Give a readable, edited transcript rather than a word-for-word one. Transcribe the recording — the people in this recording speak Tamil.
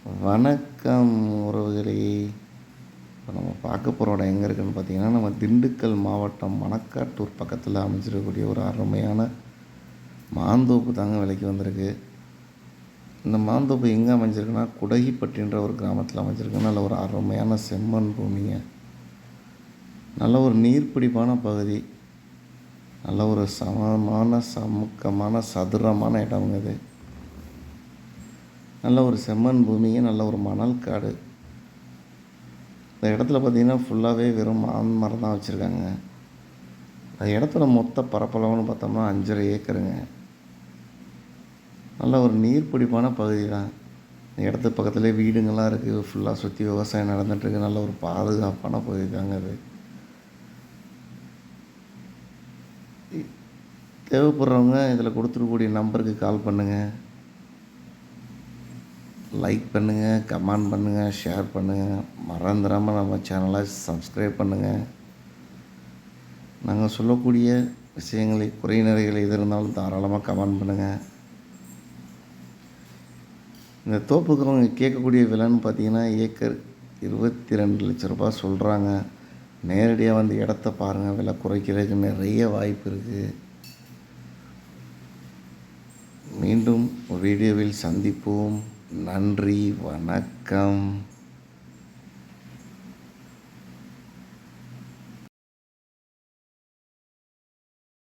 வணக்கம் உறவுகளே. இப்போ நம்ம பார்க்க போகிற இடம் எங்கே இருக்குதுன்னு பார்த்தீங்கன்னா, நம்ம திண்டுக்கல் மாவட்டம் மணக்காட்டூர் பக்கத்தில் அமைஞ்சிருக்கக்கூடிய ஒரு அருமையான மாந்தோப்பு தாங்க விலைக்கு வந்திருக்கு. இந்த மாந்தோப்பு எங்கே அமைஞ்சிருக்குன்னா, குடகிப்பட்டின்ற ஒரு கிராமத்தில் அமைஞ்சிருக்கு. நல்ல ஒரு அருமையான செம்மண் பூமிங்க. நல்ல ஒரு நீர்ப்பிடிப்பான பகுதி. நல்ல ஒரு சமமான சமுக்கமான சதுரமான இடம்ங்க இது. நல்ல ஒரு செம்மண் பூமிங்க, நல்ல ஒரு மணல் காடு. இந்த இடத்துல பார்த்திங்கன்னா ஃபுல்லாகவே வெறும் மரம் தான் வச்சுருக்காங்க. அந்த இடத்துல மொத்த பரப்பளவுன்னு பார்த்தோம்னா 5.5 ஏக்கருங்க. நல்ல ஒரு நீர்ப்பிடிப்பான பகுதி தான். இந்த இடத்துக்கு பக்கத்துலேயே வீடுங்கள்லாம் இருக்குது. ஃபுல்லாக சுற்றி விவசாயம் நடந்துகிட்ருக்கு. நல்ல ஒரு பாதுகாப்பான பகுதி தாங்க அது. தேவைப்படுறவங்க இதில் கொடுத்துருக்கக்கூடிய நம்பருக்கு கால் பண்ணுங்கள். லைக் பண்ணுங்கள், கமெண்ட் பண்ணுங்கள், ஷேர் பண்ணுங்கள். மறந்துடாமல் நம்ம சேனலை சப்ஸ்கிரைப் பண்ணுங்கள். நாங்கள் சொல்லக்கூடிய விஷயங்களை குறை நிறைகள் எது இருந்தாலும் தாராளமாக கமெண்ட் பண்ணுங்கள். இந்த தோப்புக்கு அவங்க கேட்கக்கூடிய விலைன்னு பார்த்தீங்கன்னா, ஏக்கர் 22 லட்ச ரூபா சொல்கிறாங்க. நேரடியாக வந்து இடத்த பாருங்கள். விலை குறைக்கிறதுக்கு நிறைய வாய்ப்பு இருக்குது. மீண்டும் ஒரு வீடியோவில் சந்திப்போம். நன்றி, வணக்கம்.